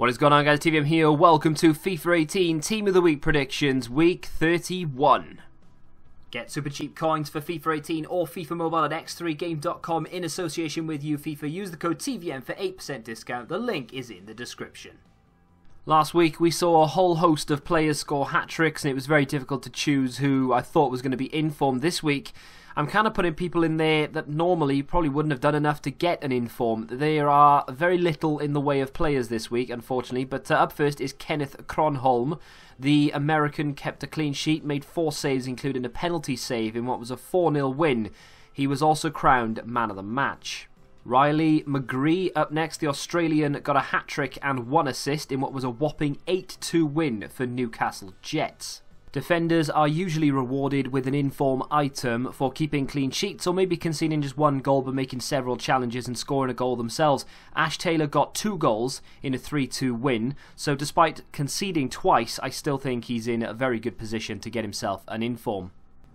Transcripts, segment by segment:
What is going on, guys? TVM here. Welcome to FIFA 18 Team of the Week predictions, week 31. Get super cheap coins for FIFA 18 or FIFA Mobile at x3game.com in association with FIFA. Use the code TVM for 8% discount. The link is in the description. Last week we saw a whole host of players score hat-tricks and it was very difficult to choose who I thought was going to be in form. This week I'm kind of putting people in there that normally probably wouldn't have done enough to get an inform. There are very little in the way of players this week, unfortunately, but up first is Kenneth Kronholm. The American kept a clean sheet, made 4 saves including a penalty save in what was a 4-0 win. He was also crowned man of the match. Riley McGree up next. The Australian got a hat-trick and 1 assist in what was a whopping 8-2 win for Newcastle Jets. Defenders are usually rewarded with an inform item for keeping clean sheets or maybe conceding just 1 goal but making several challenges and scoring a goal themselves. Ash Taylor got 2 goals in a 3-2 win, so despite conceding twice, I still think he's in a very good position to get himself an inform.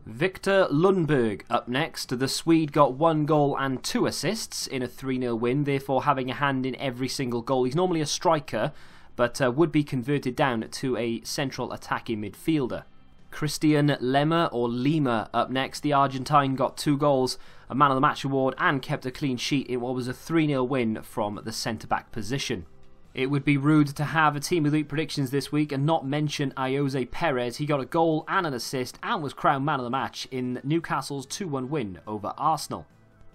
Victor Lundberg up next. The Swede got 1 goal and 2 assists in a 3-0 win, therefore having a hand in every single goal. He's normally a striker, but would be converted down to a central attacking midfielder. Christian Lima up next. The Argentine got 2 goals, a man of the match award, and kept a clean sheet in what was a 3-0 win from the centre-back position. It would be rude to have a Team of the Week predictions this week and not mention Jose Perez. He got a goal and an assist and was crowned man of the match in Newcastle's 2-1 win over Arsenal.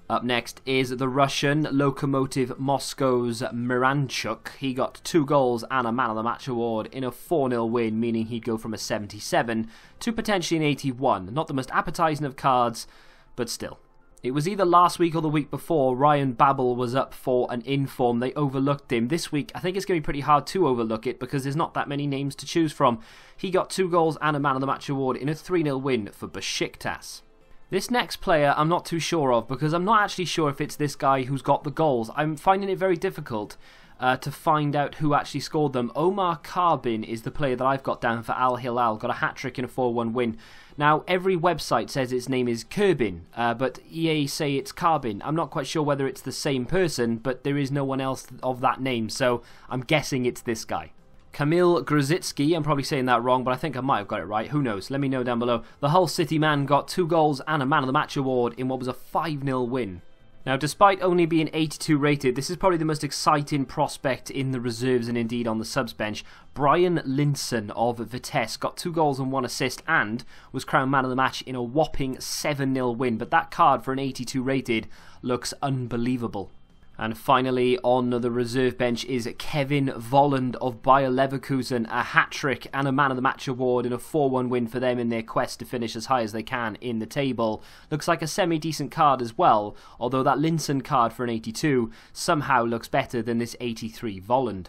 Up next is the Russian Lokomotiv Moscow's Miranchuk. He got 2 goals and a man of the match award in a 4-0 win, meaning he'd go from a 77 to potentially an 81. Not the most appetising of cards, but still. It was either last week or the week before Ryan Babel was up for an inform. They overlooked him. This week, I think it's going to be pretty hard to overlook it because there's not that many names to choose from. He got 2 goals and a man of the match award in a 3-0 win for Besiktas. This next player I'm not too sure of because I'm not actually sure if it's this guy who's got the goals. I'm finding it very difficult to find out who actually scored them. Omar Karbin is the player that I've got down for Al Hilal. Got a hat-trick in a 4-1 win. Now, every website says its name is Kerbin, but EA say it's Karbin. I'm not quite sure whether it's the same person, but there is no one else of that name, so I'm guessing it's this guy. Kamil Grozicki, I'm probably saying that wrong, but I think I might have got it right. Who knows? Let me know down below. The Hull City man got 2 goals and a man of the match award in what was a 5-0 win. Now, despite only being 82 rated, this is probably the most exciting prospect in the reserves and indeed on the subs bench. Brian Linson of Vitesse got 2 goals and 1 assist and was crowned man of the match in a whopping 7-0 win. But that card for an 82 rated looks unbelievable. And finally, on the reserve bench is Kevin Volland of Bayer Leverkusen, a hat-trick and a man of the match award in a 4-1 win for them in their quest to finish as high as they can in the table. Looks like a semi-decent card as well, although that Linson card for an 82 somehow looks better than this 83 Volland.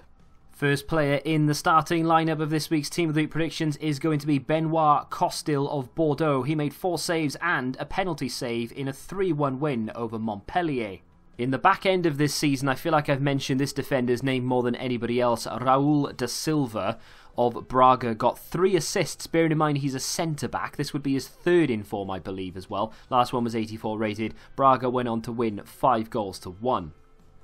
First player in the starting lineup of this week's Team of the Week predictions is going to be Benoit Costil of Bordeaux. He made 4 saves and a penalty save in a 3-1 win over Montpellier. In the back end of this season, I feel like I've mentioned this defender's name more than anybody else. Raul da Silva of Braga got 3 assists, bearing in mind he's a centre-back. This would be his 3rd inform, I believe, as well. Last one was 84 rated. Braga went on to win 5 goals to 1.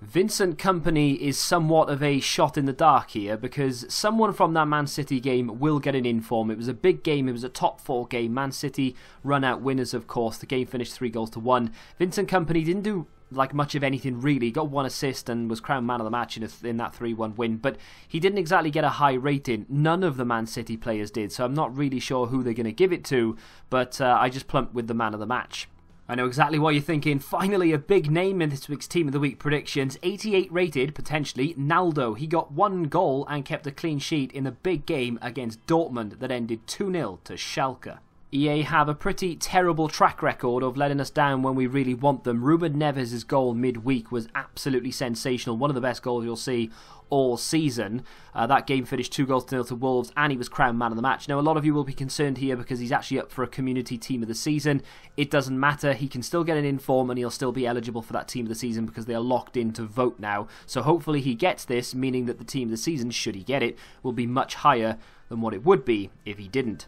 Vincent Kompany is somewhat of a shot in the dark here because someone from that Man City game will get an inform. It was a big game, it was a top 4 game. Man City run out winners, of course. The game finished 3 goals to 1. Vincent Kompany didn't do like much of anything really. He got 1 assist and was crowned man of the match in that 3-1 win, but he didn't exactly get a high rating. None of the Man City players did, so I'm not really sure who they're going to give it to, but I just plumped with the man of the match. I know exactly what you're thinking. Finally, a big name in this week's Team of the Week predictions. 88 rated, potentially, Naldo. He got 1 goal and kept a clean sheet in the big game against Dortmund that ended 2-0 to Schalke. EA have a pretty terrible track record of letting us down when we really want them. Ruben Neves' goal midweek was absolutely sensational. One of the best goals you'll see all season. That game finished 2 goals to 0 to Wolves and he was crowned man of the match. Now, a lot of you will be concerned here because he's actually up for a community team of the season. It doesn't matter. He can still get an inform and he'll still be eligible for that team of the season because they are locked in to vote now. So hopefully he gets this, meaning that the team of the season, should he get it, will be much higher than what it would be if he didn't.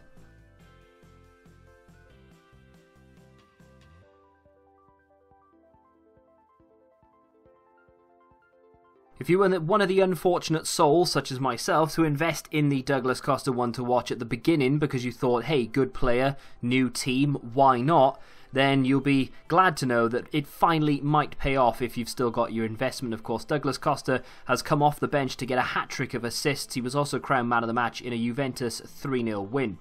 If you were one of the unfortunate souls, such as myself, to invest in the Douglas Costa one to watch at the beginning because you thought, hey, good player, new team, why not? Then you'll be glad to know that it finally might pay off if you've still got your investment, of course. Douglas Costa has come off the bench to get a hat-trick of assists. He was also crowned man of the match in a Juventus 3-0 win.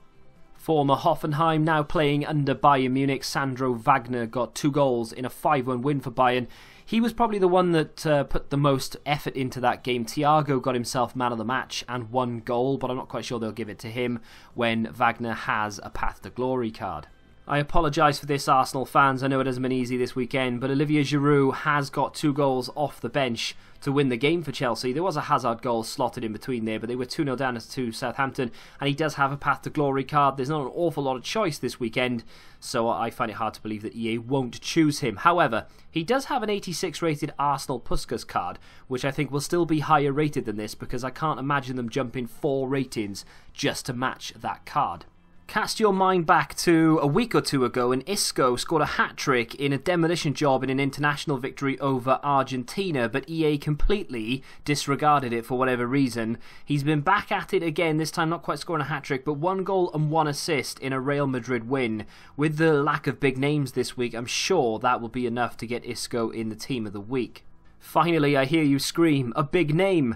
Former Hoffenheim, now playing under Bayern Munich, Sandro Wagner got 2 goals in a 5-1 win for Bayern. He was probably the one that put the most effort into that game. Thiago got himself man of the match and 1 goal, but I'm not quite sure they'll give it to him when Wagner has a Path to Glory card. I apologise for this, Arsenal fans. I know it hasn't been easy this weekend, but Olivier Giroud has got 2 goals off the bench to win the game for Chelsea. There was a Hazard goal slotted in between there, but they were 2-0 down to Southampton, and he does have a Path to Glory card. There's not an awful lot of choice this weekend, so I find it hard to believe that EA won't choose him. However, he does have an 86 rated Arsenal Puskas card, which I think will still be higher rated than this, because I can't imagine them jumping 4 ratings just to match that card. Cast your mind back to a week or 2 ago and Isco scored a hat-trick in a demolition job in an international victory over Argentina, but EA completely disregarded it for whatever reason. He's been back at it again, this time not quite scoring a hat-trick, but 1 goal and 1 assist in a Real Madrid win. With the lack of big names this week, I'm sure that will be enough to get Isco in the team of the week. Finally, I hear you scream, a big name.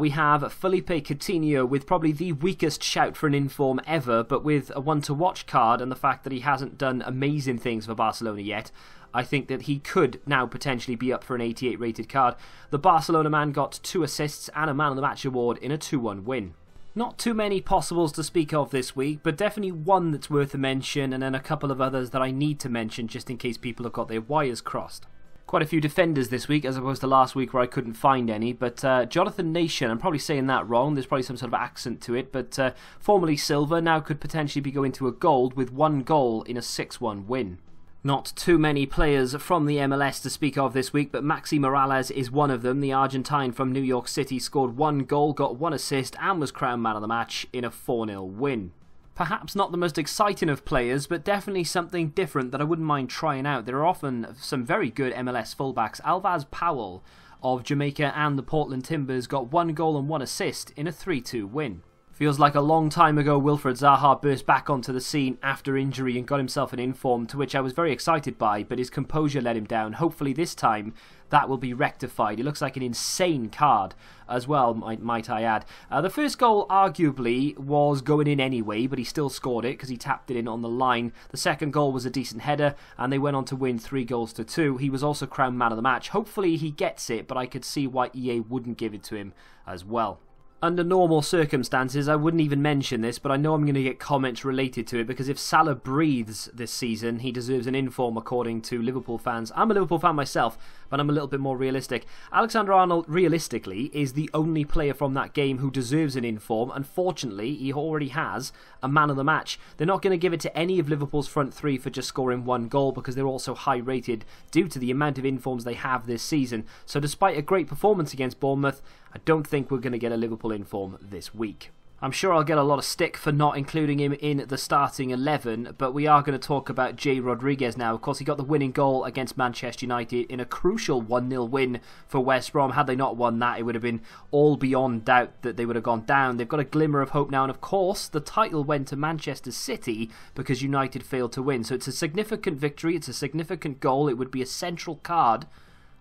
We have Felipe Coutinho with probably the weakest shout for an inform ever, but with a one-to-watch card and the fact that he hasn't done amazing things for Barcelona yet, I think that he could now potentially be up for an 88 rated card. The Barcelona man got 2 assists and a man of the match award in a 2-1 win. Not too many possibles to speak of this week, but definitely one that's worth a mention, and then a couple of others that I need to mention just in case people have got their wires crossed. Quite a few defenders this week as opposed to last week where I couldn't find any, but Jonathan Nation, I'm probably saying that wrong, there's probably some sort of accent to it, but formerly silver, now could potentially be going to a gold with 1 goal in a 6-1 win. Not too many players from the MLS to speak of this week, but Maxi Morales is one of them. The Argentine from New York City scored 1 goal, got 1 assist and was crowned man of the match in a 4-0 win. Perhaps not the most exciting of players, but definitely something different that I wouldn't mind trying out. There are often some very good MLS fullbacks. Alvaz Powell of Jamaica and the Portland Timbers got 1 goal and 1 assist in a 3-2 win. Feels like a long time ago Wilfred Zaha burst back onto the scene after injury and got himself an inform, to which I was very excited by, but his composure let him down. Hopefully this time that will be rectified. It looks like an insane card as well, might I add. The first goal arguably was going in anyway, but he still scored it because he tapped it in on the line. The second goal was a decent header and they went on to win 3-2. He was also crowned man of the match. Hopefully he gets it, but I could see why EA wouldn't give it to him as well. Under normal circumstances, I wouldn't even mention this, but I know I'm going to get comments related to it, because if Salah breathes this season, he deserves an inform according to Liverpool fans. I'm a Liverpool fan myself, but I'm a little bit more realistic. Alexander-Arnold, realistically, is the only player from that game who deserves an inform. Unfortunately, he already has a man of the match. They're not going to give it to any of Liverpool's front 3 for just scoring 1 goal, because they're also high rated due to the amount of informs they have this season. So despite a great performance against Bournemouth, I don't think we're going to get a Liverpool inform this week. I'm sure I'll get a lot of stick for not including him in the starting 11, but we are going to talk about Jay Rodriguez now. Of course, he got the winning goal against Manchester United in a crucial 1-0 win for West Brom. Had they not won that, it would have been all beyond doubt that they would have gone down. They've got a glimmer of hope now, and of course, the title went to Manchester City because United failed to win. So it's a significant victory, it's a significant goal, it would be a central card.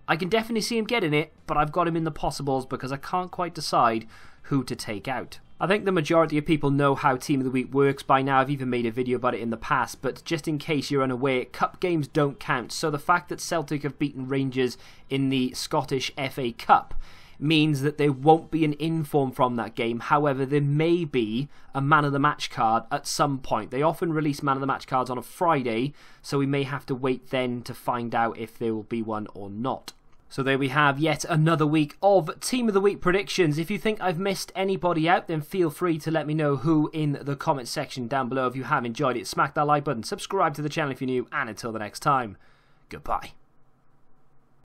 I can definitely see him getting it, but I've got him in the possibles because I can't quite decide who to take out. I think the majority of people know how Team of the Week works by now. I've even made a video about it in the past, but just in case you're unaware, cup games don't count. So the fact that Celtic have beaten Rangers in the Scottish FA Cup means that there won't be an inform from that game. However, there may be a man of the match card at some point. They often release man of the match cards on a Friday, so we may have to wait then to find out if there will be one or not. So there we have yet another week of Team of the Week predictions. If you think I've missed anybody out, then feel free to let me know who in the comment section down below. If you have enjoyed it, smack that like button, subscribe to the channel if you're new, and until the next time, goodbye.